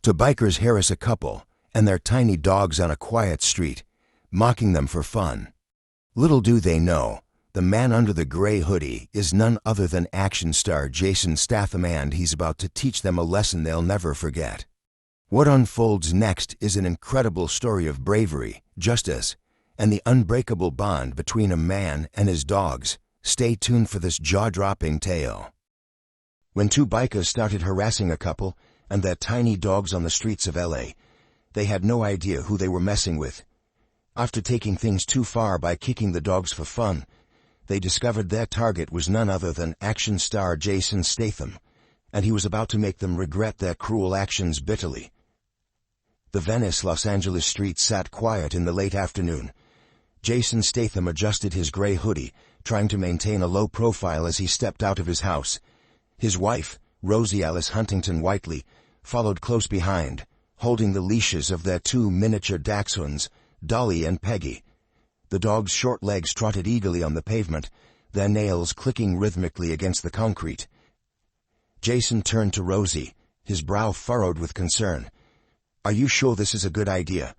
Two bikers harass a couple and their tiny dogs on a quiet street, mocking them for fun. Little do they know, the man under the gray hoodie is none other than action star Jason Statham, and he's about to teach them a lesson they'll never forget. What unfolds next is an incredible story of bravery, justice, and the unbreakable bond between a man and his dogs. Stay tuned for this jaw-dropping tale. When two bikers started harassing a couple and their tiny dogs on the streets of LA, they had no idea who they were messing with. After taking things too far by kicking the dogs for fun, they discovered their target was none other than action star Jason Statham, and he was about to make them regret their cruel actions bitterly. The Venice, Los Angeles streets sat quiet in the late afternoon. Jason Statham adjusted his gray hoodie, trying to maintain a low profile as he stepped out of his house. His wife, Rosie Alice Huntington Whiteley, followed close behind, holding the leashes of their two miniature dachshunds, Dolly and Peggy. The dogs' short legs trotted eagerly on the pavement, their nails clicking rhythmically against the concrete. Jason turned to Rosie, his brow furrowed with concern. "Are you sure this is a good idea?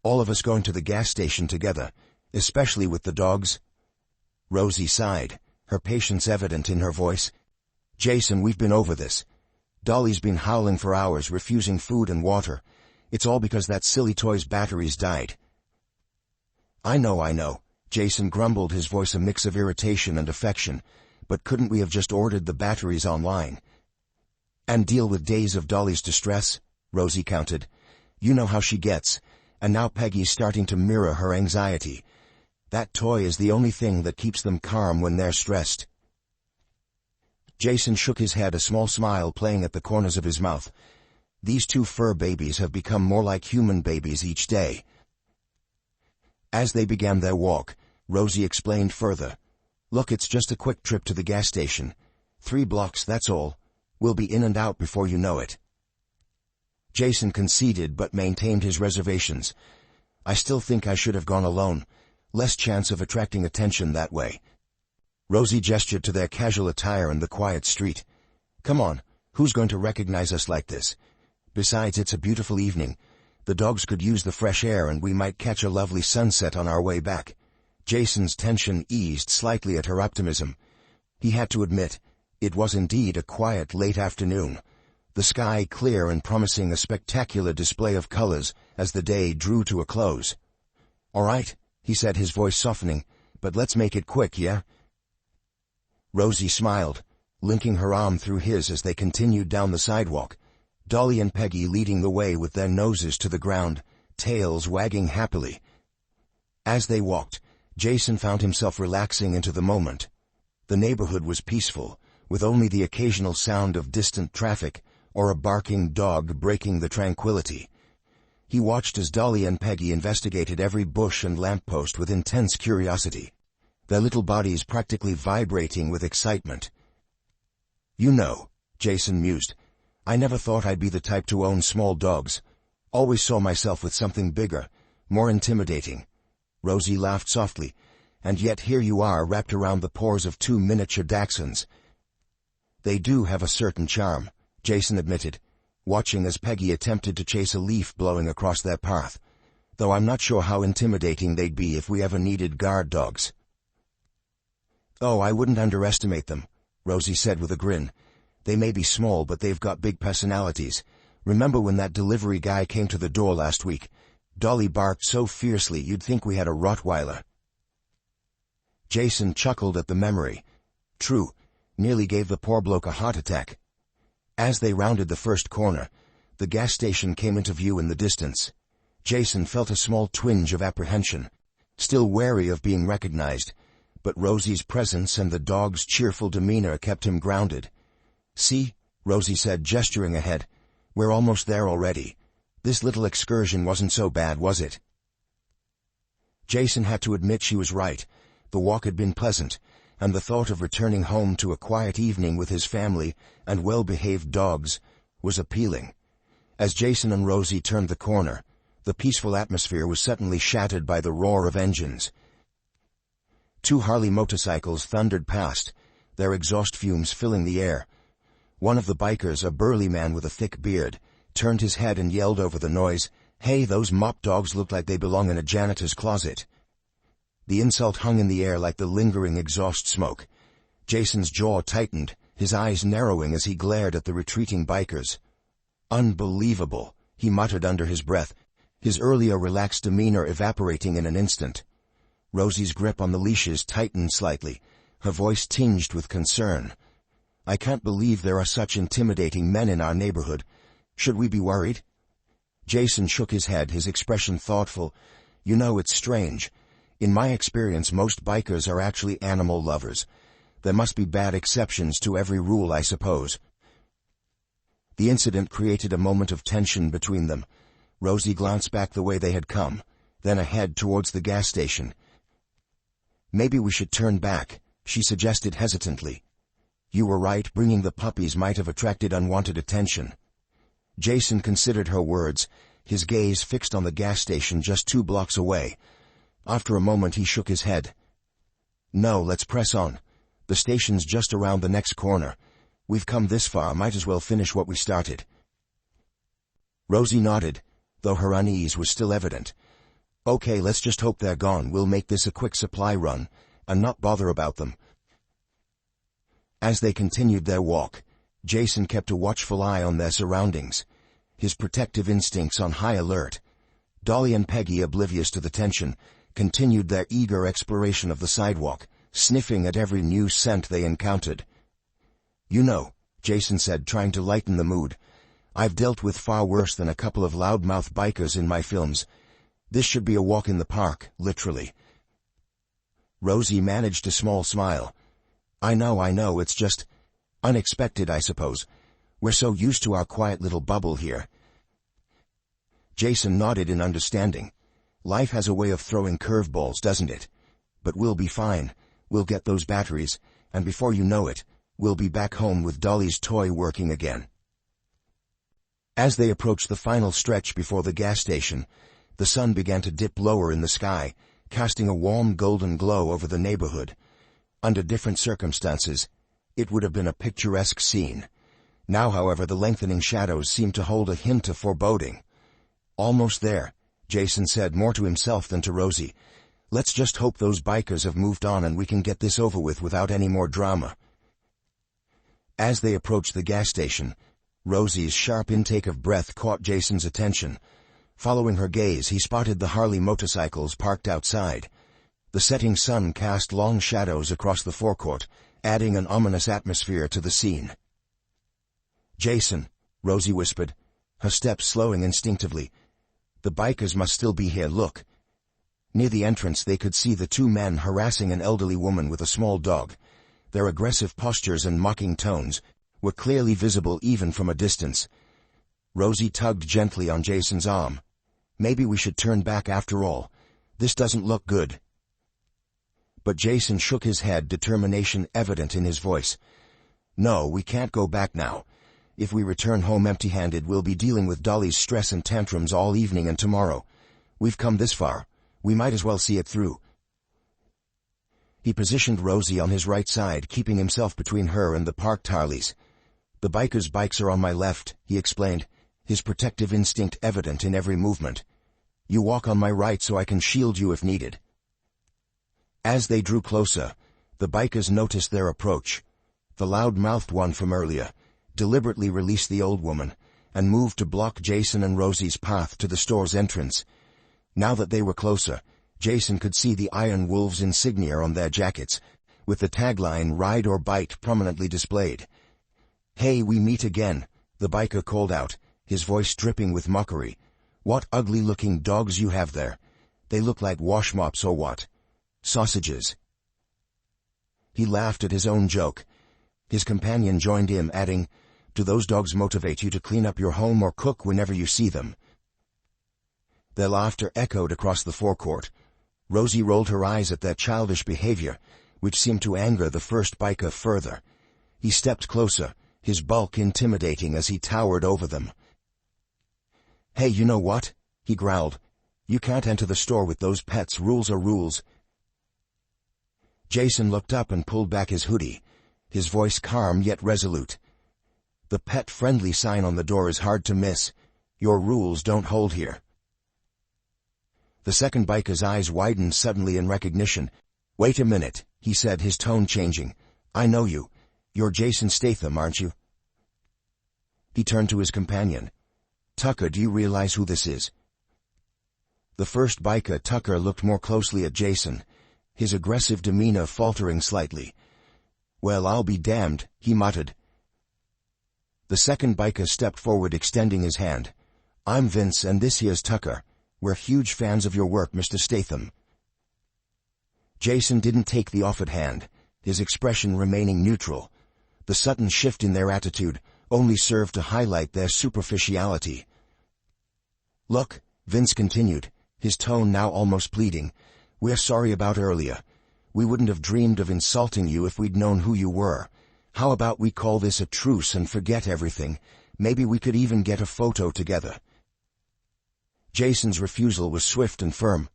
All of us going to the gas station together, especially with the dogs?" Rosie sighed, her patience evident in her voice. "Jason, we've been over this. Dolly's been howling for hours, refusing food and water. It's all because that silly toy's batteries died." I know, Jason grumbled, his voice a mix of irritation and affection. "But couldn't we have just ordered the batteries online?" "And deal with days of Dolly's distress?" Rosie countered. "You know how she gets, and now Peggy's starting to mirror her anxiety. That toy is the only thing that keeps them calm when they're stressed." Jason shook his head, a small smile playing at the corners of his mouth. "These two fur babies have become more like human babies each day." As they began their walk, Rosie explained further. "Look, it's just a quick trip to the gas station. 3 blocks, that's all. We'll be in and out before you know it." Jason conceded but maintained his reservations. "I still think I should have gone alone. Less chance of attracting attention that way." Rosie gestured to their casual attire and the quiet street. "Come on, who's going to recognize us like this? Besides, it's a beautiful evening. The dogs could use the fresh air and we might catch a lovely sunset on our way back." Jason's tension eased slightly at her optimism. He had to admit, it was indeed a quiet late afternoon, the sky clear and promising a spectacular display of colors as the day drew to a close. "All right," he said, his voice softening, "but let's make it quick, yeah?" Rosie smiled, linking her arm through his as they continued down the sidewalk, Dolly and Peggy leading the way with their noses to the ground, tails wagging happily. As they walked, Jason found himself relaxing into the moment. The neighborhood was peaceful, with only the occasional sound of distant traffic or a barking dog breaking the tranquility. He watched as Dolly and Peggy investigated every bush and lamppost with intense curiosity, their little bodies practically vibrating with excitement. "You know," Jason mused, "I never thought I'd be the type to own small dogs. Always saw myself with something bigger, more intimidating." Rosie laughed softly. "And yet here you are, wrapped around the paws of 2 miniature dachshunds." "They do have a certain charm," Jason admitted, watching as Peggy attempted to chase a leaf blowing across their path, "though I'm not sure how intimidating they'd be if we ever needed guard dogs." "Oh, I wouldn't underestimate them," Rosie said with a grin. "They may be small, but they've got big personalities. Remember when that delivery guy came to the door last week? Dolly barked so fiercely you'd think we had a Rottweiler." Jason chuckled at the memory. True, nearly gave the poor bloke a heart attack. As they rounded the first corner, the gas station came into view in the distance. Jason felt a small twinge of apprehension, still wary of being recognized, but Rosie's presence and the dog's cheerful demeanor kept him grounded. "See," Rosie said, gesturing ahead, "we're almost there already. This little excursion wasn't so bad, was it?" Jason had to admit she was right. The walk had been pleasant, and the thought of returning home to a quiet evening with his family and well-behaved dogs was appealing. As Jason and Rosie turned the corner, the peaceful atmosphere was suddenly shattered by the roar of engines. 2 Harley motorcycles thundered past, their exhaust fumes filling the air. One of the bikers, a burly man with a thick beard, turned his head and yelled over the noise, "Hey, those mop dogs look like they belong in a janitor's closet." The insult hung in the air like the lingering exhaust smoke. Jason's jaw tightened, his eyes narrowing as he glared at the retreating bikers. "Unbelievable," he muttered under his breath, his earlier relaxed demeanor evaporating in an instant. Rosie's grip on the leashes tightened slightly, her voice tinged with concern. "I can't believe there are such intimidating men in our neighborhood. Should we be worried?" Jason shook his head, his expression thoughtful. "You know, it's strange. In my experience, most bikers are actually animal lovers. There must be bad exceptions to every rule, I suppose." The incident created a moment of tension between them. Rosie glanced back the way they had come, then ahead towards the gas station. "Maybe we should turn back," she suggested hesitantly. "You were right, bringing the puppies might have attracted unwanted attention." Jason considered her words, his gaze fixed on the gas station just 2 blocks away. After a moment he shook his head. "No, let's press on. The station's just around the next corner. We've come this far, might as well finish what we started." Rosie nodded, though her unease was still evident. "Okay, let's just hope they're gone. We'll make this a quick supply run, and not bother about them." As they continued their walk, Jason kept a watchful eye on their surroundings, his protective instincts on high alert. Dolly and Peggy, oblivious to the tension, continued their eager exploration of the sidewalk, sniffing at every new scent they encountered. "You know," Jason said, trying to lighten the mood, "I've dealt with far worse than a couple of loudmouth bikers in my films. This should be a walk in the park, literally." Rosie managed a small smile. I know, it's just unexpected, I suppose. We're so used to our quiet little bubble here." Jason nodded in understanding. "Life has a way of throwing curveballs, doesn't it? But we'll be fine. We'll get those batteries, and before you know it, we'll be back home with Dolly's toy working again." As they approached the final stretch before the gas station, the sun began to dip lower in the sky, casting a warm golden glow over the neighborhood. Under different circumstances, it would have been a picturesque scene. Now, however, the lengthening shadows seemed to hold a hint of foreboding. "Almost there," Jason said, more to himself than to Rosie. "Let's just hope those bikers have moved on and we can get this over with without any more drama." As they approached the gas station, Rosie's sharp intake of breath caught Jason's attention. Following her gaze, he spotted the Harley motorcycles parked outside. The setting sun cast long shadows across the forecourt, adding an ominous atmosphere to the scene. "Jason," Rosie whispered, her steps slowing instinctively. "The bikers must still be here, look." Near the entrance they could see the 2 men harassing an elderly woman with a small dog. Their aggressive postures and mocking tones were clearly visible even from a distance. Rosie tugged gently on Jason's arm. "Maybe we should turn back after all. This doesn't look good." But Jason shook his head, determination evident in his voice. "No, we can't go back now. If we return home empty-handed, we'll be dealing with Dolly's stress and tantrums all evening and tomorrow. We've come this far. We might as well see it through." He positioned Rosie on his right side, keeping himself between her and the parked Harleys. "The bikers' bikes are on my left," he explained, his protective instinct evident in every movement. "You walk on my right so I can shield you if needed." As they drew closer, the bikers noticed their approach. The loud-mouthed one from earlier deliberately released the old woman and moved to block Jason and Rosie's path to the store's entrance. Now that they were closer, Jason could see the Iron Wolves insignia on their jackets, with the tagline "Ride or Bite" prominently displayed. "Hey, we meet again," the biker called out, his voice dripping with mockery. "What ugly-looking dogs you have there. They look like wash mops or what? Sausages." He laughed at his own joke. His companion joined in, adding, "Do those dogs motivate you to clean up your home or cook whenever you see them?" Their laughter echoed across the forecourt. Rosie rolled her eyes at their childish behavior, which seemed to anger the first biker further. He stepped closer, his bulk intimidating as he towered over them. "Hey, you know what?" he growled. "You can't enter the store with those pets. Rules are rules." Jason looked up and pulled back his hoodie, his voice calm yet resolute. "The pet-friendly sign on the door is hard to miss," Your rules don't hold here. The second biker's eyes widened suddenly in recognition. Wait a minute, he said, his tone changing. I know you. You're Jason Statham, aren't you? He turned to his companion. Tucker, do you realize who this is? The first biker, Tucker, looked more closely at Jason, his aggressive demeanor faltering slightly. Well, I'll be damned, he muttered. The second biker stepped forward, extending his hand. I'm Vince, and this here's Tucker. We're huge fans of your work, Mr. Statham. Jason didn't take the offered hand, his expression remaining neutral. The sudden shift in their attitude only served to highlight their superficiality. Look, Vince continued, his tone now almost pleading, we're sorry about earlier. We wouldn't have dreamed of insulting you if we'd known who you were. How about we call this a truce and forget everything? Maybe we could even get a photo together. Jason's refusal was swift and firm.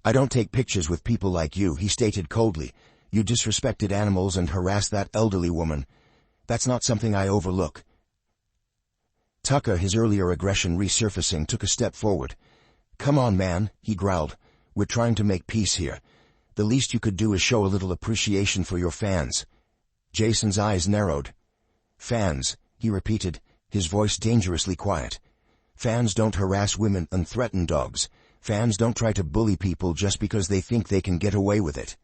I don't take pictures with people like you, he stated coldly. You disrespected animals and harassed that elderly woman. That's not something I overlook. Tucker, his earlier aggression resurfacing, took a step forward. Come on, man, he growled. We're trying to make peace here. The least you could do is show a little appreciation for your fans. Jason's eyes narrowed. Fans, he repeated, his voice dangerously quiet. Fans don't harass women and threaten dogs. Fans don't try to bully people just because they think they can get away with it.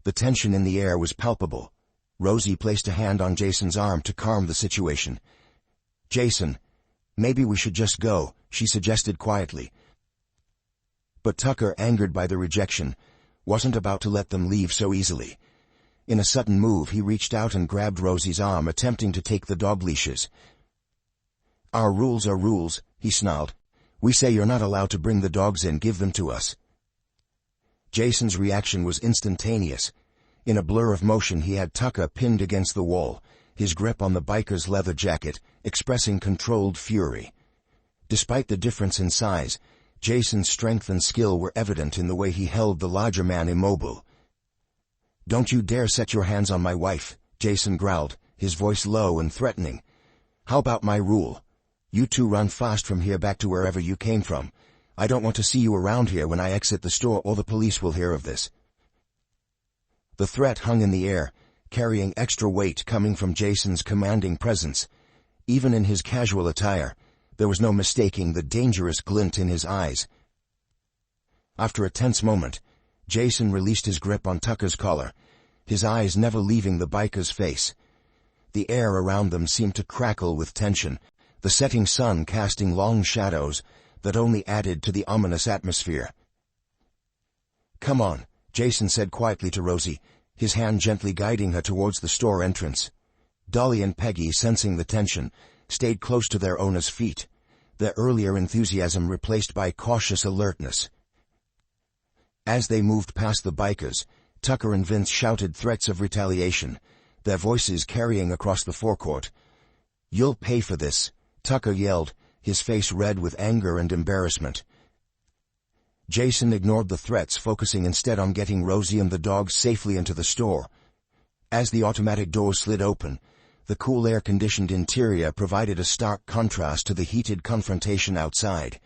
The tension in the air was palpable. Rosie placed a hand on Jason's arm to calm the situation. Jason, maybe we should just go, she suggested quietly. But Tucker, angered by the rejection, wasn't about to let them leave so easily. In a sudden move, he reached out and grabbed Rosie's arm, attempting to take the dog leashes. Our rules are rules, he snarled. We say you're not allowed to bring the dogs in, give them to us. Jason's reaction was instantaneous. In a blur of motion, he had Tucker pinned against the wall, his grip on the biker's leather jacket, expressing controlled fury. Despite the difference in size, Jason's strength and skill were evident in the way he held the larger man immobile. Don't you dare set your hands on my wife, Jason growled, his voice low and threatening. How about my rule? You two run fast from here back to wherever you came from. I don't want to see you around here when I exit the store, or the police will hear of this. The threat hung in the air, carrying extra weight coming from Jason's commanding presence. Even in his casual attire, there was no mistaking the dangerous glint in his eyes. After a tense moment, Jason released his grip on Tucker's collar, his eyes never leaving the biker's face. The air around them seemed to crackle with tension, the setting sun casting long shadows that only added to the ominous atmosphere. Come on, Jason said quietly to Rosie, his hand gently guiding her towards the store entrance. Dolly and Peggy, sensing the tension, stayed close to their owner's feet, their earlier enthusiasm replaced by cautious alertness. As they moved past the bikers, Tucker and Vince shouted threats of retaliation, their voices carrying across the forecourt. You'll pay for this, Tucker yelled, his face red with anger and embarrassment. Jason ignored the threats, focusing instead on getting Rosie and the dogs safely into the store. As the automatic doors slid open, the cool air-conditioned interior provided a stark contrast to the heated confrontation outside.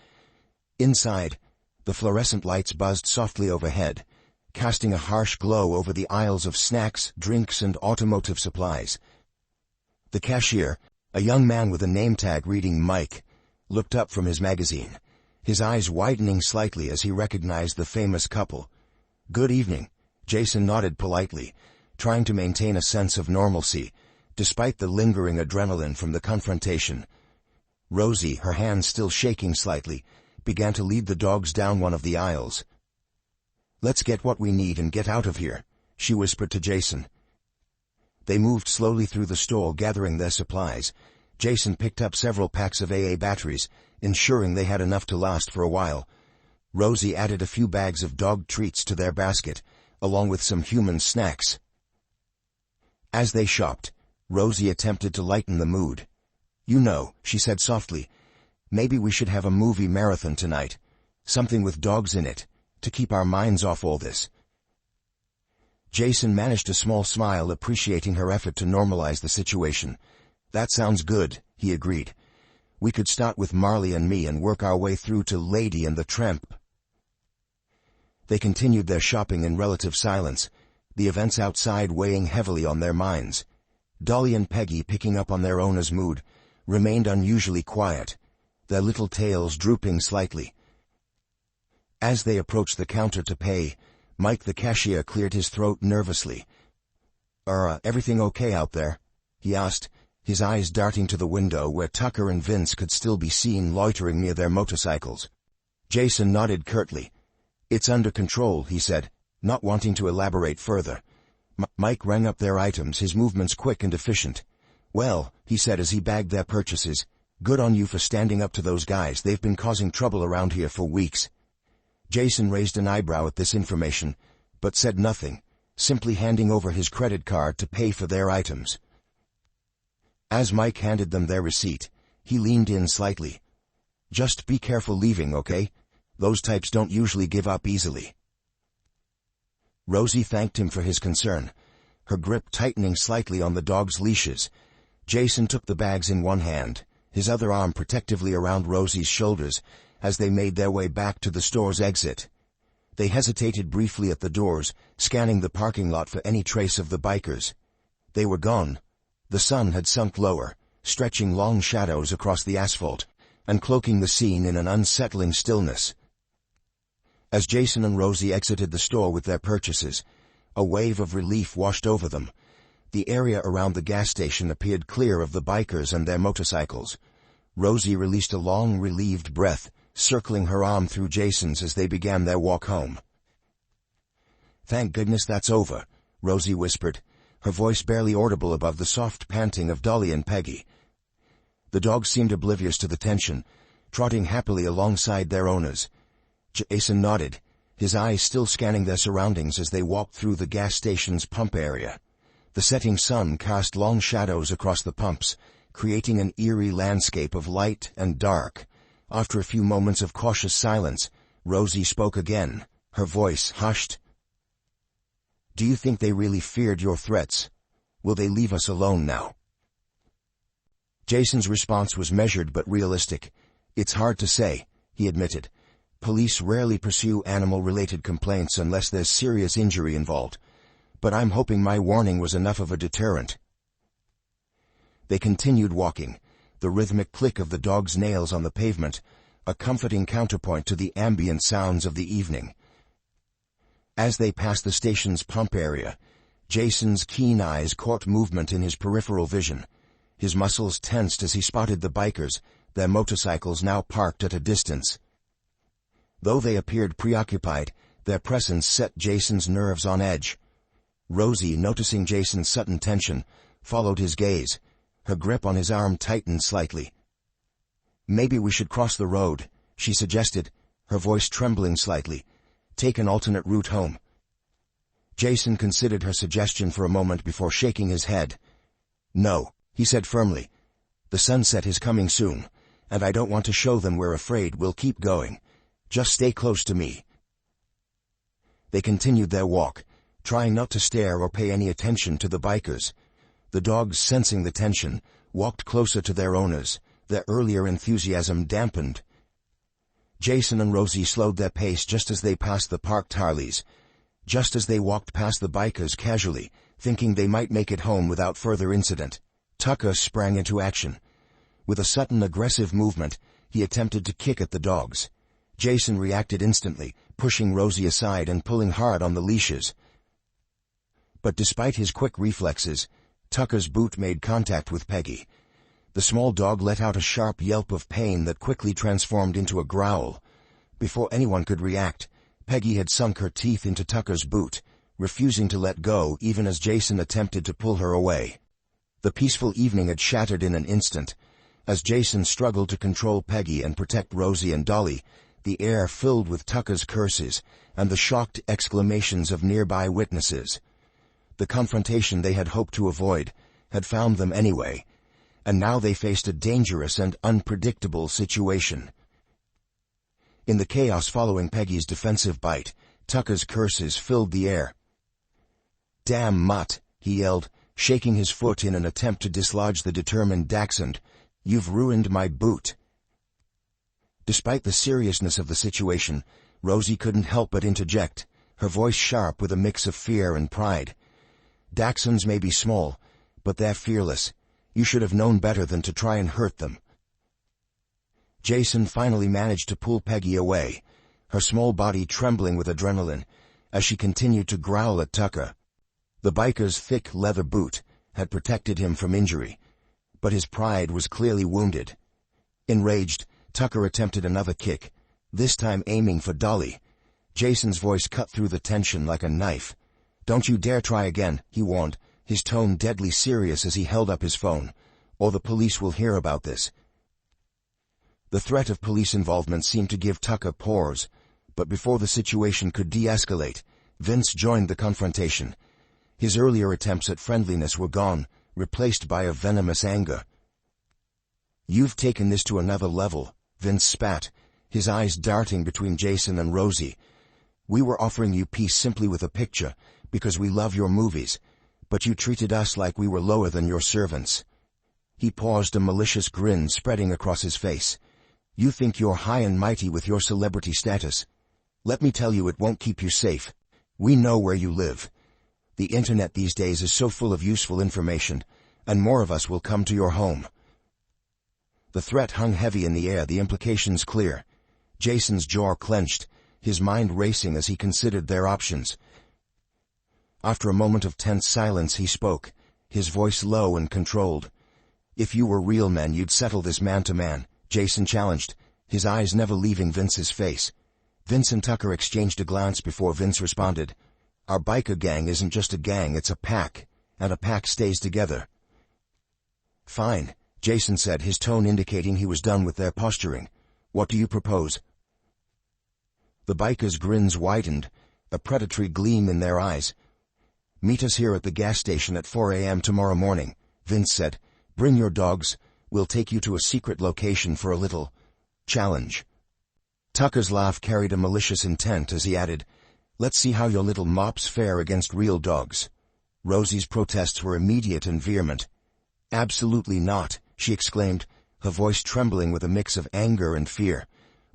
Inside, the fluorescent lights buzzed softly overhead, casting a harsh glow over the aisles of snacks, drinks, and automotive supplies. The cashier, a young man with a name tag reading Mike, looked up from his magazine, his eyes widening slightly as he recognized the famous couple. Good evening, Jason nodded politely, trying to maintain a sense of normalcy, despite the lingering adrenaline from the confrontation. Rosie, her hands still shaking slightly, began to lead the dogs down one of the aisles. Let's get what we need and get out of here, she whispered to Jason. They moved slowly through the store, gathering their supplies. Jason picked up several packs of AA batteries, ensuring they had enough to last for a while. Rosie added a few bags of dog treats to their basket, along with some human snacks. As they shopped, Rosie attempted to lighten the mood. You know, she said softly, maybe we should have a movie marathon tonight. Something with dogs in it, to keep our minds off all this. Jason managed a small smile, appreciating her effort to normalize the situation. That sounds good, he agreed. We could start with Marley and me and work our way through to Lady and the Tramp. They continued their shopping in relative silence, the events outside weighing heavily on their minds. Dolly and Peggy, picking up on their owner's mood, remained unusually quiet, their little tails drooping slightly. As they approached the counter to pay, Mike the cashier cleared his throat nervously. Everything okay out there?" he asked, his eyes darting to the window where Tucker and Vince could still be seen loitering near their motorcycles. Jason nodded curtly. "It's under control," he said, not wanting to elaborate further. Mike rang up their items, his movements quick and efficient. "Well," he said as he bagged their purchases, "good on you for standing up to those guys. They've been causing trouble around here for weeks." Jason raised an eyebrow at this information, but said nothing, simply handing over his credit card to pay for their items. As Mike handed them their receipt, he leaned in slightly. "Just be careful leaving, okay? Those types don't usually give up easily." Rosie thanked him for his concern, her grip tightening slightly on the dog's leashes. Jason took the bags in one hand, his other arm protectively around Rosie's shoulders, as they made their way back to the store's exit. They hesitated briefly at the doors, scanning the parking lot for any trace of the bikers. They were gone. The sun had sunk lower, stretching long shadows across the asphalt, and cloaking the scene in an unsettling stillness. As Jason and Rosie exited the store with their purchases, a wave of relief washed over them. The area around the gas station appeared clear of the bikers and their motorcycles. Rosie released a long, relieved breath, circling her arm through Jason's as they began their walk home. "Thank goodness that's over," Rosie whispered, her voice barely audible above the soft panting of Dolly and Peggy. The dogs seemed oblivious to the tension, trotting happily alongside their owners. Jason nodded, his eyes still scanning their surroundings as they walked through the gas station's pump area. The setting sun cast long shadows across the pumps, creating an eerie landscape of light and dark. After a few moments of cautious silence, Rosie spoke again, her voice hushed. "Do you think they really feared your threats? Will they leave us alone now?" Jason's response was measured but realistic. "It's hard to say," he admitted. "Police rarely pursue animal-related complaints unless there's serious injury involved. But I'm hoping my warning was enough of a deterrent." They continued walking, the rhythmic click of the dog's nails on the pavement, a comforting counterpoint to the ambient sounds of the evening. As they passed the station's pump area, Jason's keen eyes caught movement in his peripheral vision. His muscles tensed as he spotted the bikers, their motorcycles now parked at a distance. Though they appeared preoccupied, their presence set Jason's nerves on edge. Rosie, noticing Jason's sudden tension, followed his gaze. Her grip on his arm tightened slightly. "Maybe we should cross the road," she suggested, her voice trembling slightly. "Take an alternate route home." Jason considered her suggestion for a moment before shaking his head. "No," he said firmly. "The sunset is coming soon, and I don't want to show them we're afraid. We'll keep going. Just stay close to me." They continued their walk, trying not to stare or pay any attention to the bikers. The dogs, sensing the tension, walked closer to their owners, their earlier enthusiasm dampened. Jason and Rosie slowed their pace just as they passed the parked Harleys, just as they walked past the bikers casually, thinking they might make it home without further incident. Tucker sprang into action. With a sudden aggressive movement, he attempted to kick at the dogs. Jason reacted instantly, pushing Rosie aside and pulling hard on the leashes. But despite his quick reflexes, Tucker's boot made contact with Peggy. The small dog let out a sharp yelp of pain that quickly transformed into a growl. Before anyone could react, Peggy had sunk her teeth into Tucker's boot, refusing to let go even as Jason attempted to pull her away. The peaceful evening had shattered in an instant. As Jason struggled to control Peggy and protect Rosie and Dolly, the air filled with Tucker's curses and the shocked exclamations of nearby witnesses. The confrontation they had hoped to avoid had found them anyway, and now they faced a dangerous and unpredictable situation. In the chaos following Peggy's defensive bite, Tucker's curses filled the air. "Damn mutt," he yelled, shaking his foot in an attempt to dislodge the determined dachshund. "You've ruined my boot." Despite the seriousness of the situation, Rosie couldn't help but interject, her voice sharp with a mix of fear and pride. "Dachshunds may be small, but they're fearless. You should have known better than to try and hurt them." Jason finally managed to pull Peggy away, her small body trembling with adrenaline, as she continued to growl at Tucker. The biker's thick leather boot had protected him from injury, but his pride was clearly wounded. Enraged, Tucker attempted another kick, this time aiming for Dolly. Jason's voice cut through the tension like a knife. "Don't you dare try again," he warned, his tone deadly serious as he held up his phone, "or the police will hear about this." The threat of police involvement seemed to give Tucker pause, but before the situation could de-escalate, Vince joined the confrontation. His earlier attempts at friendliness were gone, replaced by a venomous anger. "You've taken this to another level," Vince spat, his eyes darting between Jason and Rosie. "We were offering you peace simply with a picture, because we love your movies, but you treated us like we were lower than your servants." He paused, a malicious grin spreading across his face. "You think you're high and mighty with your celebrity status? Let me tell you, it won't keep you safe. We know where you live. The internet these days is so full of useful information, and more of us will come to your home." The threat hung heavy in the air, the implications clear. Jason's jaw clenched, his mind racing as he considered their options. After a moment of tense silence, he spoke, his voice low and controlled. "If you were real men, you'd settle this man to man," Jason challenged, his eyes never leaving Vince's face. Vince and Tucker exchanged a glance before Vince responded, "Our biker gang isn't just a gang, it's a pack, and a pack stays together." "Fine," Jason said, his tone indicating he was done with their posturing. "What do you propose?" The bikers' grins widened, a predatory gleam in their eyes. "Meet us here at the gas station at 4 a.m. tomorrow morning," Vince said. "Bring your dogs. We'll take you to a secret location for a little challenge." Tucker's laugh carried a malicious intent as he added, "Let's see how your little mops fare against real dogs." Rosie's protests were immediate and vehement. "Absolutely not," she exclaimed, her voice trembling with a mix of anger and fear.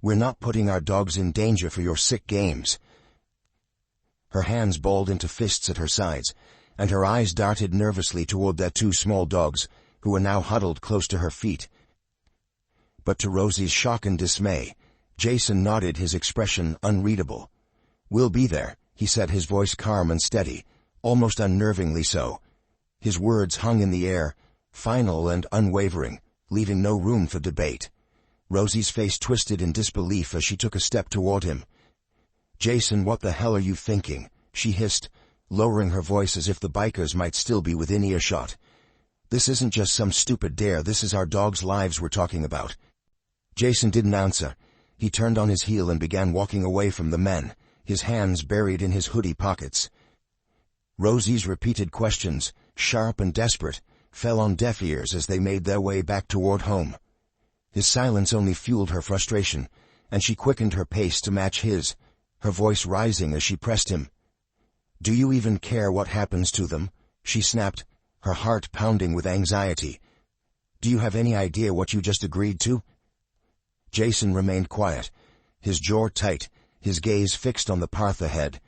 "We're not putting our dogs in danger for your sick games." Her hands balled into fists at her sides, and her eyes darted nervously toward their two small dogs, who were now huddled close to her feet. But to Rosie's shock and dismay, Jason nodded, his expression unreadable. "We'll be there," he said, his voice calm and steady, almost unnervingly so. His words hung in the air, final and unwavering, leaving no room for debate. Rosie's face twisted in disbelief as she took a step toward him. "Jason, what the hell are you thinking?" she hissed, lowering her voice as if the bikers might still be within earshot. "This isn't just some stupid dare, this is our dogs' lives we're talking about." Jason didn't answer. He turned on his heel and began walking away from the men, his hands buried in his hoodie pockets. Rosie's repeated questions, sharp and desperate, fell on deaf ears as they made their way back toward home. His silence only fueled her frustration, and she quickened her pace to match his, her voice rising as she pressed him. "Do you even care what happens to them?" she snapped, her heart pounding with anxiety. "Do you have any idea what you just agreed to?" Jason remained quiet, his jaw tight, his gaze fixed on the path ahead.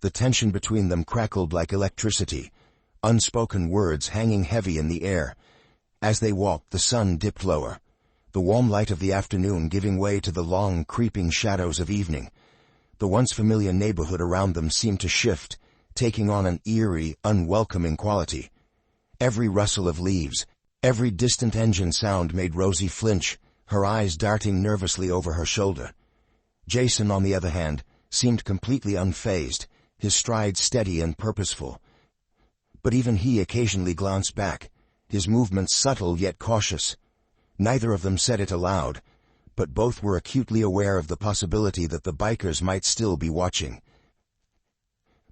The tension between them crackled like electricity, unspoken words hanging heavy in the air. As they walked, the sun dipped lower, the warm light of the afternoon giving way to the long, creeping shadows of evening. The once familiar neighborhood around them seemed to shift, taking on an eerie, unwelcoming quality. Every rustle of leaves, every distant engine sound made Rosie flinch, her eyes darting nervously over her shoulder. Jason, on the other hand, seemed completely unfazed, his stride steady and purposeful. But even he occasionally glanced back, his movements subtle yet cautious. Neither of them said it aloud, but both were acutely aware of the possibility that the bikers might still be watching.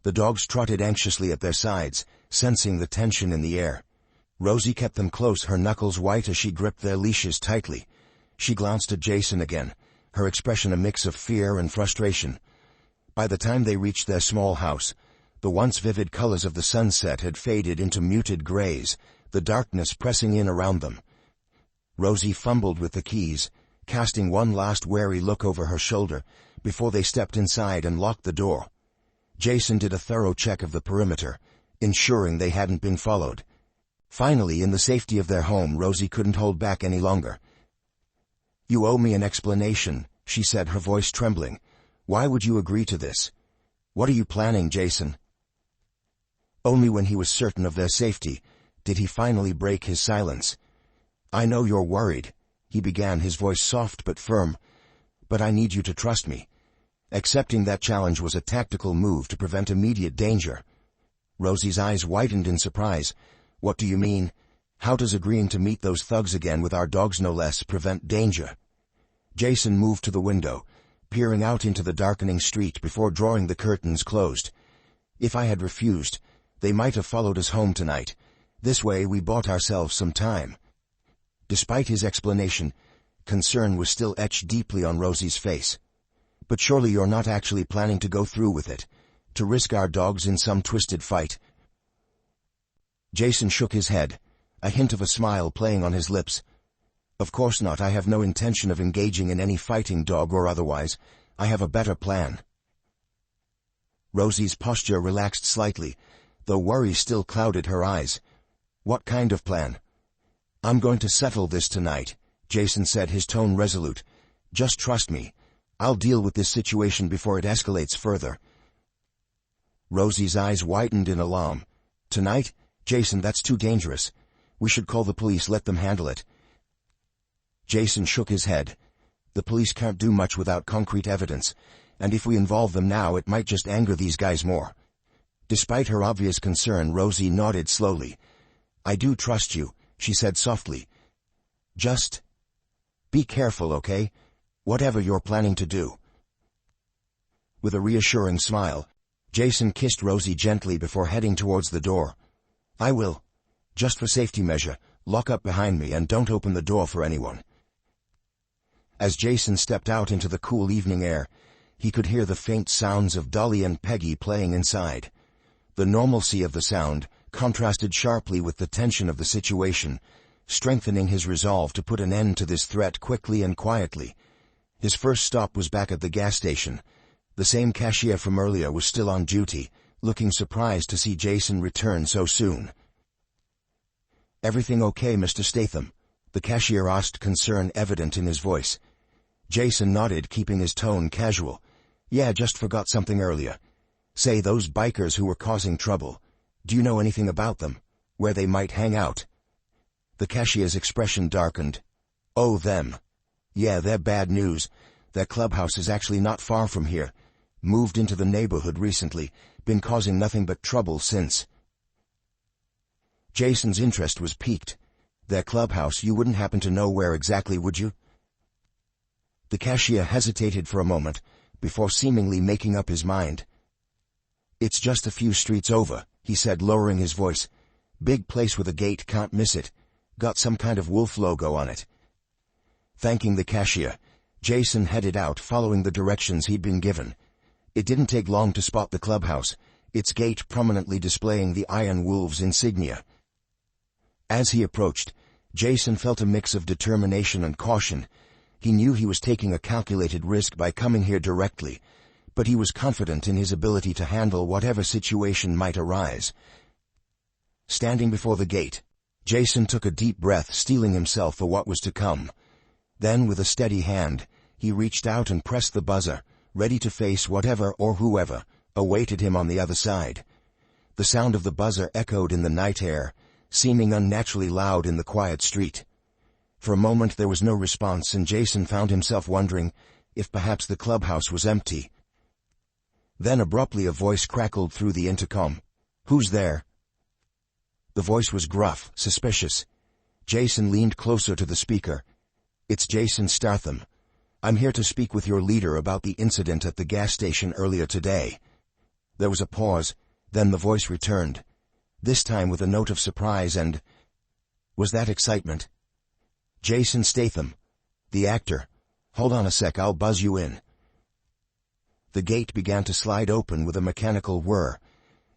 The dogs trotted anxiously at their sides, sensing the tension in the air. Rosie kept them close, her knuckles white as she gripped their leashes tightly. She glanced at Jason again, her expression a mix of fear and frustration. By the time they reached their small house, the once vivid colors of the sunset had faded into muted grays, the darkness pressing in around them. Rosie fumbled with the keys, casting one last wary look over her shoulder before they stepped inside and locked the door. Jason did a thorough check of the perimeter, ensuring they hadn't been followed. Finally, in the safety of their home, Rosie couldn't hold back any longer. "You owe me an explanation," she said, her voice trembling. "Why would you agree to this? What are you planning, Jason?" Only when he was certain of their safety did he finally break his silence. "I know you're worried," he began, his voice soft but firm, "but I need you to trust me." Accepting that challenge was a tactical move to prevent immediate danger. Rosie's eyes widened in surprise. "What do you mean? How does agreeing to meet those thugs again with our dogs no less prevent danger?" Jason moved to the window, peering out into the darkening street before drawing the curtains closed. "If I had refused, they might have followed us home tonight. This way we bought ourselves some time." Despite his explanation, concern was still etched deeply on Rosie's face. "But surely you're not actually planning to go through with it, to risk our dogs in some twisted fight?" Jason shook his head, a hint of a smile playing on his lips. "Of course not. I have no intention of engaging in any fighting, dog or otherwise. I have a better plan." Rosie's posture relaxed slightly, though worry still clouded her eyes. "What kind of plan?" "I'm going to settle this tonight," Jason said, his tone resolute. "Just trust me. I'll deal with this situation before it escalates further." Rosie's eyes widened in alarm. "Tonight? Jason, that's too dangerous. We should call the police, let them handle it." Jason shook his head. "The police can't do much without concrete evidence, and if we involve them now, it might just anger these guys more." Despite her obvious concern, Rosie nodded slowly. "I do trust you," she said softly. "Just be careful, okay? Whatever you're planning to do." With a reassuring smile, Jason kissed Rosie gently before heading towards the door. "I will. Just for safety measure, lock up behind me and don't open the door for anyone." As Jason stepped out into the cool evening air, he could hear the faint sounds of Dolly and Peggy playing inside. The normalcy of the sound contrasted sharply with the tension of the situation, strengthening his resolve to put an end to this threat quickly and quietly. His first stop was back at the gas station. The same cashier from earlier was still on duty, looking surprised to see Jason return so soon. "Everything okay, Mr. Statham?" the cashier asked, concern evident in his voice. Jason nodded, keeping his tone casual. "Yeah, just forgot something earlier. Say, those bikers who were causing trouble, do you know anything about them? Where they might hang out?" The cashier's expression darkened. "Oh, them. Yeah, they're bad news. Their clubhouse is actually not far from here. Moved into the neighborhood recently, been causing nothing but trouble since." Jason's interest was piqued. "Their clubhouse, you wouldn't happen to know where exactly, would you?" The cashier hesitated for a moment, before seemingly making up his mind. "It's just a few streets over," he said, lowering his voice. "Big place with a gate, can't miss it. Got some kind of wolf logo on it." Thanking the cashier, Jason headed out, following the directions he'd been given. It didn't take long to spot the clubhouse, its gate prominently displaying the Iron Wolves insignia. As he approached, Jason felt a mix of determination and caution. He knew he was taking a calculated risk by coming here directly, but he was confident in his ability to handle whatever situation might arise. Standing before the gate, Jason took a deep breath, steeling himself for what was to come. Then, with a steady hand, he reached out and pressed the buzzer, ready to face whatever or whoever awaited him on the other side. The sound of the buzzer echoed in the night air, seeming unnaturally loud in the quiet street. For a moment there was no response, and Jason found himself wondering if perhaps the clubhouse was empty. Then abruptly a voice crackled through the intercom. "Who's there?" The voice was gruff, suspicious. Jason leaned closer to the speaker. "It's Jason Statham. I'm here to speak with your leader about the incident at the gas station earlier today." There was a pause, then the voice returned, this time with a note of surprise and, was that excitement? "Jason Statham. The actor. Hold on a sec, I'll buzz you in." The gate began to slide open with a mechanical whir.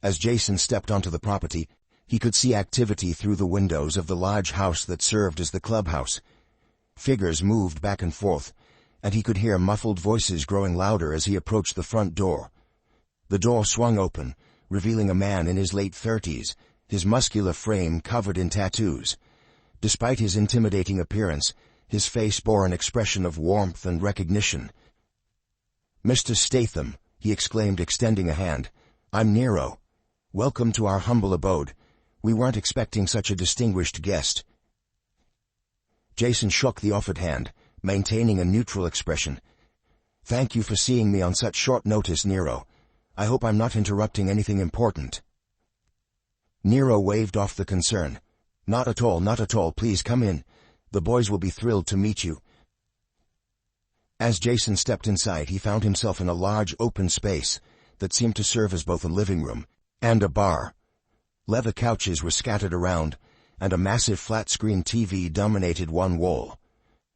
As Jason stepped onto the property, he could see activity through the windows of the large house that served as the clubhouse. Figures moved back and forth, and he could hear muffled voices growing louder as he approached the front door. The door swung open, revealing a man in his late 30s, his muscular frame covered in tattoos. Despite his intimidating appearance, his face bore an expression of warmth and recognition. "Mr. Statham," he exclaimed, extending a hand. "I'm Nero. Welcome to our humble abode. We weren't expecting such a distinguished guest." Jason shook the offered hand, maintaining a neutral expression. "Thank you for seeing me on such short notice, Nero. I hope I'm not interrupting anything important." Nero waved off the concern. Not at all, not at all. Please come in. The boys will be thrilled to meet you." As Jason stepped inside, he found himself in a large open space that seemed to serve as both a living room and a bar. Leather couches were scattered around, and a massive flat-screen TV dominated one wall.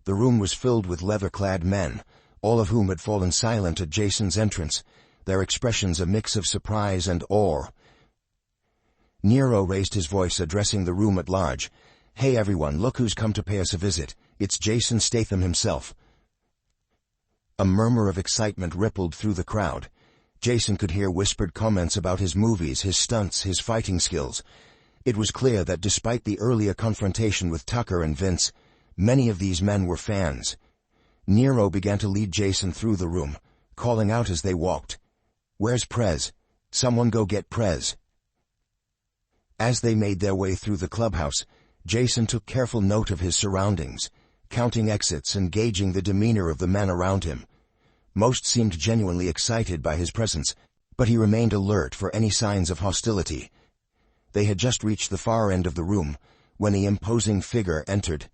The room was filled with leather-clad men, all of whom had fallen silent at Jason's entrance, their expressions a mix of surprise and awe. Nero raised his voice, addressing the room at large. "Hey everyone, look who's come to pay us a visit. It's Jason Statham himself." A murmur of excitement rippled through the crowd. Jason could hear whispered comments about his movies, his stunts, his fighting skills. It was clear that despite the earlier confrontation with Tucker and Vince, many of these men were fans. Nero began to lead Jason through the room, calling out as they walked, "Where's Prez? Someone go get Prez." As they made their way through the clubhouse, Jason took careful note of his surroundings, counting exits and gauging the demeanor of the men around him. Most seemed genuinely excited by his presence, but he remained alert for any signs of hostility. They had just reached the far end of the room when the imposing figure entered.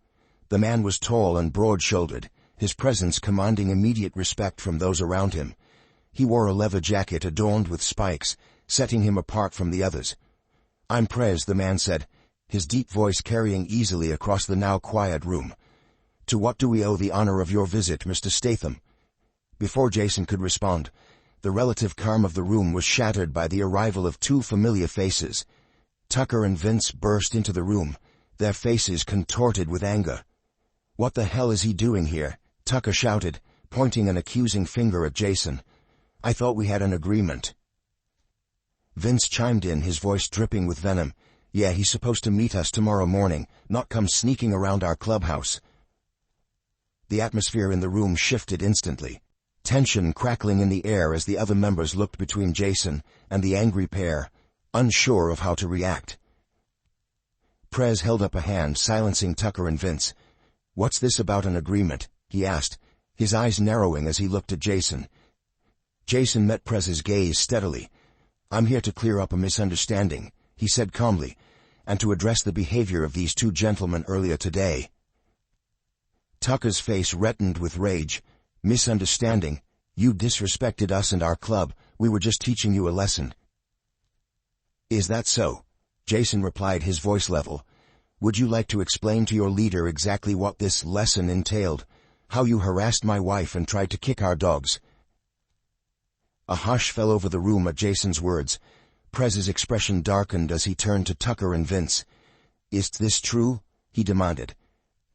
The man was tall and broad-shouldered, his presence commanding immediate respect from those around him. He wore a leather jacket adorned with spikes, setting him apart from the others. "I'm Prez," the man said, his deep voice carrying easily across the now quiet room. "To what do we owe the honor of your visit, Mr. Statham?" Before Jason could respond, the relative calm of the room was shattered by the arrival of two familiar faces. Tucker and Vince burst into the room, their faces contorted with anger. "What the hell is he doing here?" Tucker shouted, pointing an accusing finger at Jason. "I thought we had an agreement." Vince chimed in, his voice dripping with venom. "Yeah, he's supposed to meet us tomorrow morning, not come sneaking around our clubhouse." The atmosphere in the room shifted instantly, tension crackling in the air as the other members looked between Jason and the angry pair, unsure of how to react. Prez held up a hand, silencing Tucker and Vince. "What's this about an agreement?" he asked, his eyes narrowing as he looked at Jason. Jason met Prez's gaze steadily. "I'm here to clear up a misunderstanding," he said calmly, "and to address the behavior of these two gentlemen earlier today." Tucker's face reddened with rage. "Misunderstanding? You disrespected us and our club. We were just teaching you a lesson." "Is that so?" Jason replied, his voice level. "Would you like to explain to your leader exactly what this lesson entailed? How you harassed my wife and tried to kick our dogs?" A hush fell over the room at Jason's words. Prez's expression darkened as he turned to Tucker and Vince. "Is this true?" he demanded.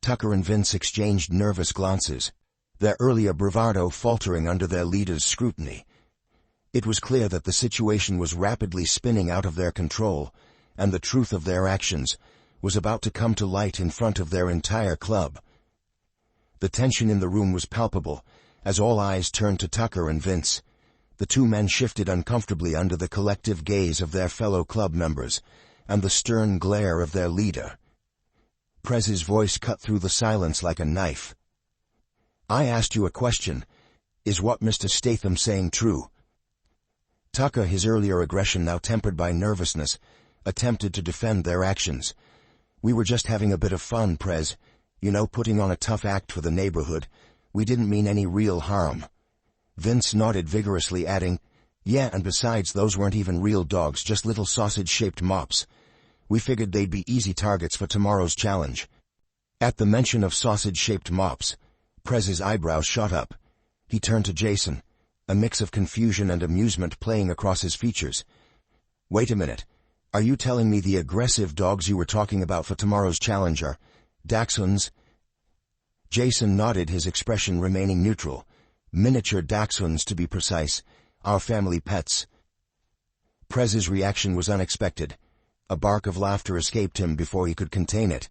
Tucker and Vince exchanged nervous glances, their earlier bravado faltering under their leader's scrutiny. It was clear that the situation was rapidly spinning out of their control, and the truth of their actions was about to come to light in front of their entire club. The tension in the room was palpable, as all eyes turned to Tucker and Vince. The two men shifted uncomfortably under the collective gaze of their fellow club members, and the stern glare of their leader. Prez's voice cut through the silence like a knife. "I asked you a question. Is what Mr. Statham saying true?" Tucker, his earlier aggression now tempered by nervousness, attempted to defend their actions. "We were just having a bit of fun, Prez. You know, putting on a tough act for the neighborhood. We didn't mean any real harm." Vince nodded vigorously, adding, "Yeah, and besides, those weren't even real dogs, just little sausage-shaped mops. We figured they'd be easy targets for tomorrow's challenge." At the mention of sausage-shaped mops, Prez's eyebrows shot up. He turned to Jason, a mix of confusion and amusement playing across his features. "Wait a minute. Are you telling me the aggressive dogs you were talking about for tomorrow's challenge are Dachshunds?" Jason nodded, his expression remaining neutral. Miniature dachshunds, to be precise. Our family pets. Prez's reaction was unexpected. A bark of laughter escaped him before he could contain it.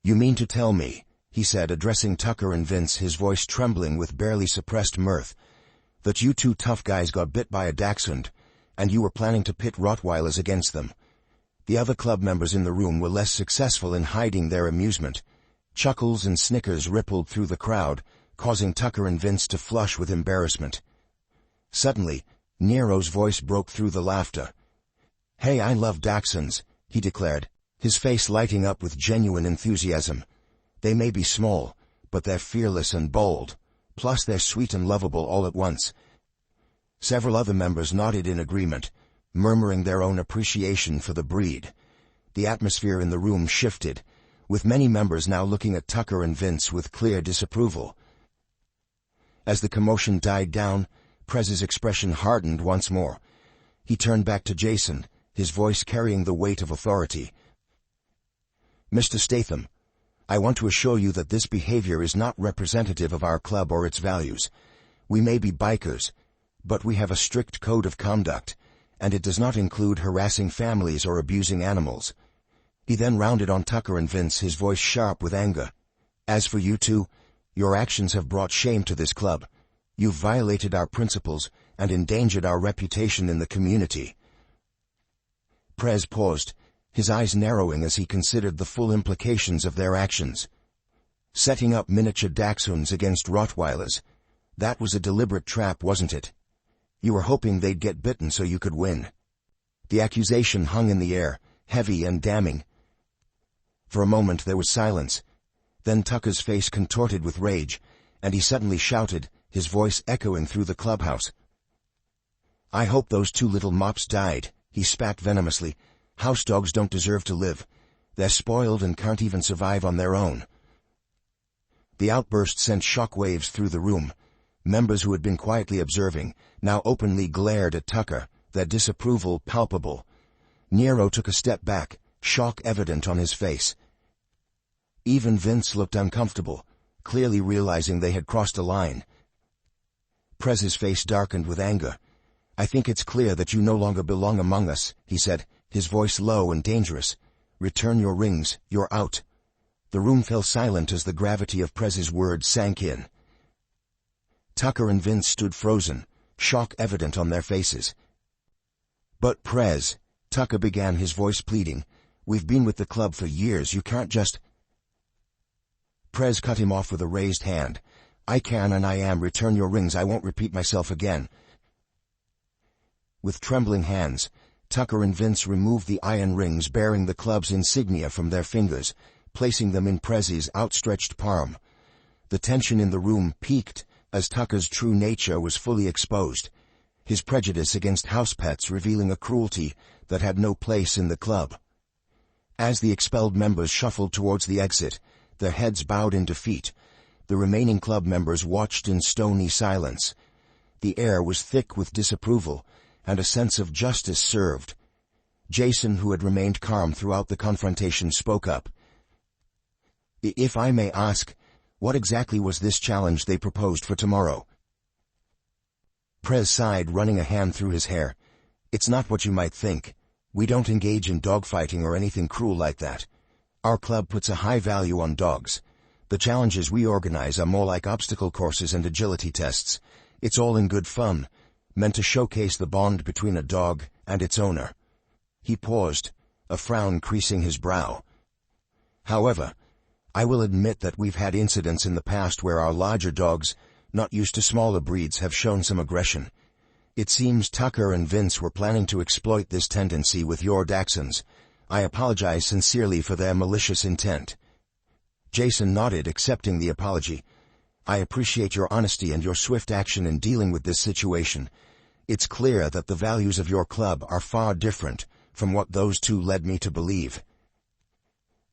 "You mean to tell me," he said, addressing Tucker and Vince, his voice trembling with barely suppressed mirth, "that you two tough guys got bit by a dachshund, and you were planning to pit Rottweilers against them?" The other club members in the room were less successful in hiding their amusement. Chuckles and snickers rippled through the crowd, causing Tucker and Vince to flush with embarrassment. Suddenly, Nero's voice broke through the laughter. "Hey, I love dachshunds," he declared, his face lighting up with genuine enthusiasm. "They may be small, but they're fearless and bold. Plus they're sweet and lovable all at once." Several other members nodded in agreement, murmuring their own appreciation for the breed. The atmosphere in the room shifted, with many members now looking at Tucker and Vince with clear disapproval. As the commotion died down, Prez's expression hardened once more. He turned back to Jason, his voice carrying the weight of authority. "Mr. Statham, I want to assure you that this behavior is not representative of our club or its values. We may be bikers, but we have a strict code of conduct, and it does not include harassing families or abusing animals." He then rounded on Tucker and Vince, his voice sharp with anger. "As for you two, your actions have brought shame to this club. You've violated our principles and endangered our reputation in the community." Prez paused, his eyes narrowing as he considered the full implications of their actions. Setting up miniature dachshunds against Rottweilers. That was a deliberate trap, wasn't it? You were hoping they'd get bitten so you could win. The accusation hung in the air, heavy and damning. For a moment there was silence. Then Tucker's face contorted with rage, and he suddenly shouted, his voice echoing through the clubhouse. "I hope those two little mops died," he spat venomously. "House dogs don't deserve to live. They're spoiled and can't even survive on their own." The outburst sent shock waves through the room. Members who had been quietly observing now openly glared at Tucker, their disapproval palpable. Nero took a step back, shock evident on his face. Even Vince looked uncomfortable, clearly realizing they had crossed a line. Prez's face darkened with anger. "I think it's clear that you no longer belong among us," he said, his voice low and dangerous. "Return your rings, you're out." The room fell silent as the gravity of Prez's words sank in. Tucker and Vince stood frozen, shock evident on their faces. "But Prez," Tucker began, his voice pleading, "we've been with the club for years, you can't just—" Prez cut him off with a raised hand. "I can and I am. Return your rings. I won't repeat myself again." With trembling hands, Tucker and Vince removed the iron rings bearing the club's insignia from their fingers, placing them in Prez's outstretched palm. The tension in the room peaked as Tucker's true nature was fully exposed, his prejudice against house pets revealing a cruelty that had no place in the club. As the expelled members shuffled towards the exit, their heads bowed in defeat, the remaining club members watched in stony silence. The air was thick with disapproval, and a sense of justice served. Jason, who had remained calm throughout the confrontation, spoke up. "If I may ask, what exactly was this challenge they proposed for tomorrow?" Prez sighed, running a hand through his hair. "It's not what you might think. We don't engage in dogfighting or anything cruel like that. Our club puts a high value on dogs. The challenges we organize are more like obstacle courses and agility tests. It's all in good fun, meant to showcase the bond between a dog and its owner." He paused, a frown creasing his brow. "However, I will admit that we've had incidents in the past where our larger dogs, not used to smaller breeds, have shown some aggression. It seems Tucker and Vince were planning to exploit this tendency with your dachshunds. I apologize sincerely for their malicious intent." Jason nodded, accepting the apology. "I appreciate your honesty and your swift action in dealing with this situation. It's clear that the values of your club are far different from what those two led me to believe."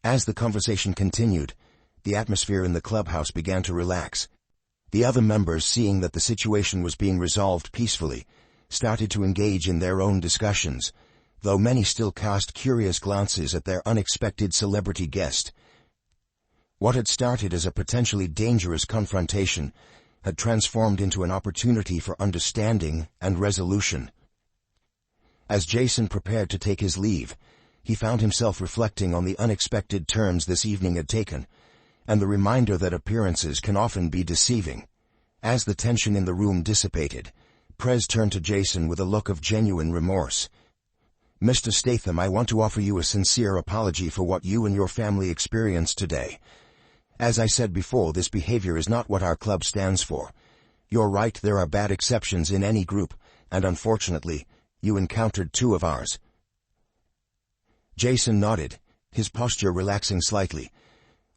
As the conversation continued, the atmosphere in the clubhouse began to relax. The other members, seeing that the situation was being resolved peacefully, started to engage in their own discussions, though many still cast curious glances at their unexpected celebrity guest. What had started as a potentially dangerous confrontation had transformed into an opportunity for understanding and resolution. As Jason prepared to take his leave, he found himself reflecting on the unexpected turns this evening had taken, and the reminder that appearances can often be deceiving. As the tension in the room dissipated, Prez turned to Jason with a look of genuine remorse. "Mr. Statham, I want to offer you a sincere apology for what you and your family experienced today. As I said before, this behavior is not what our club stands for. You're right, there are bad exceptions in any group, and unfortunately, you encountered two of ours." Jason nodded, his posture relaxing slightly.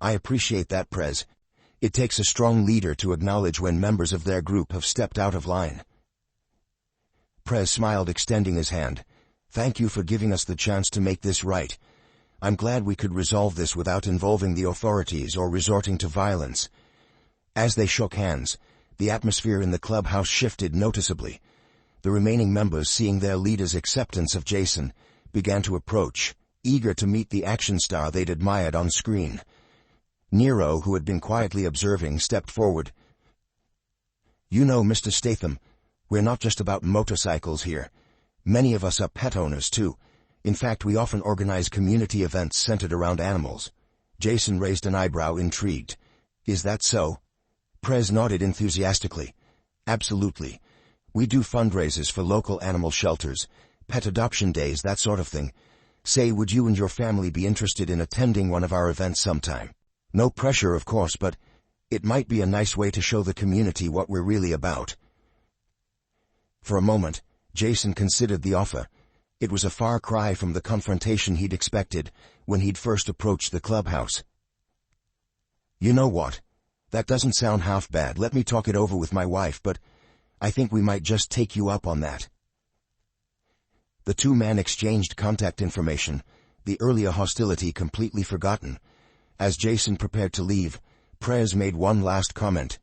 "I appreciate that, Prez. It takes a strong leader to acknowledge when members of their group have stepped out of line." Prez smiled, extending his hand. "Thank you for giving us the chance to make this right. I'm glad we could resolve this without involving the authorities or resorting to violence." As they shook hands, the atmosphere in the clubhouse shifted noticeably. The remaining members, seeing their leader's acceptance of Jason, began to approach, eager to meet the action star they'd admired on screen. Nero, who had been quietly observing, stepped forward. "You know, Mr. Statham, we're not just about motorcycles here. Many of us are pet owners, too. In fact, we often organize community events centered around animals." Jason raised an eyebrow, intrigued. "Is that so?" Prez nodded enthusiastically. "Absolutely. We do fundraisers for local animal shelters, pet adoption days, that sort of thing. Say, would you and your family be interested in attending one of our events sometime? No pressure, of course, but it might be a nice way to show the community what we're really about." For a moment, Jason considered the offer. It was a far cry from the confrontation he'd expected when he'd first approached the clubhouse. "You know what? That doesn't sound half bad. Let me talk it over with my wife, but I think we might just take you up on that." The two men exchanged contact information, the earlier hostility completely forgotten. As Jason prepared to leave, Prez made one last comment.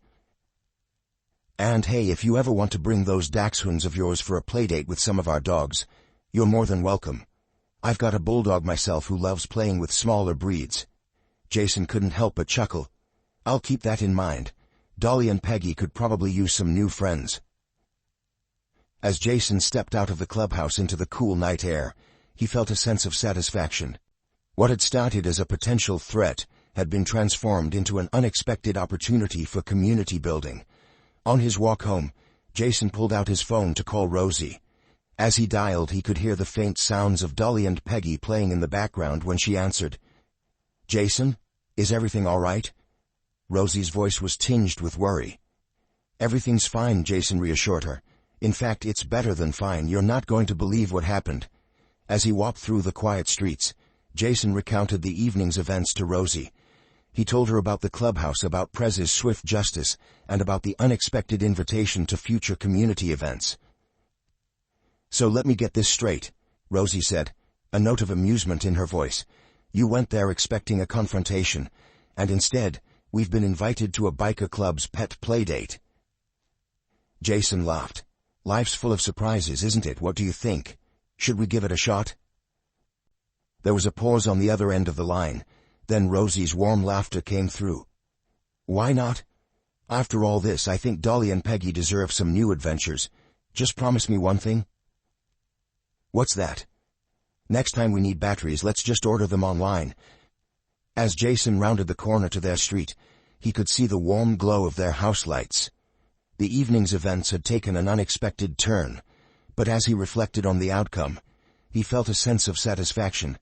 "And hey, if you ever want to bring those dachshunds of yours for a playdate with some of our dogs, you're more than welcome. I've got a bulldog myself who loves playing with smaller breeds." Jason couldn't help but chuckle. "I'll keep that in mind. Dolly and Peggy could probably use some new friends." As Jason stepped out of the clubhouse into the cool night air, he felt a sense of satisfaction. What had started as a potential threat had been transformed into an unexpected opportunity for community building. On his walk home, Jason pulled out his phone to call Rosie. As he dialed, he could hear the faint sounds of Dolly and Peggy playing in the background when she answered. "Jason, is everything all right?" Rosie's voice was tinged with worry. "Everything's fine," Jason reassured her. "In fact, it's better than fine. You're not going to believe what happened." As he walked through the quiet streets, Jason recounted the evening's events to Rosie. He told her about the clubhouse, about Prez's swift justice, and about the unexpected invitation to future community events. "So let me get this straight," Rosie said, a note of amusement in her voice. "You went there expecting a confrontation, and instead, we've been invited to a biker club's pet playdate." Jason laughed. "Life's full of surprises, isn't it? What do you think? Should we give it a shot?" There was a pause on the other end of the line. Then Rosie's warm laughter came through. "Why not? After all this, I think Dolly and Peggy deserve some new adventures. Just promise me one thing." "What's that?" "Next time we need batteries, let's just order them online." As Jason rounded the corner to their street, he could see the warm glow of their house lights. The evening's events had taken an unexpected turn, but as he reflected on the outcome, he felt a sense of satisfaction.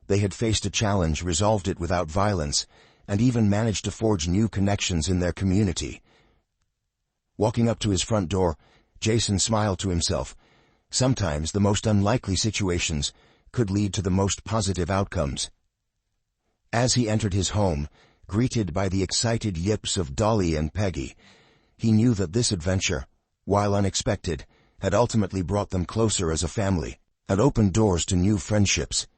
They had faced a challenge, resolved it without violence, and even managed to forge new connections in their community. Walking up to his front door, Jason smiled to himself. Sometimes the most unlikely situations could lead to the most positive outcomes. As he entered his home, greeted by the excited yips of Dolly and Peggy, he knew that this adventure, while unexpected, had ultimately brought them closer as a family, and opened doors to new friendships.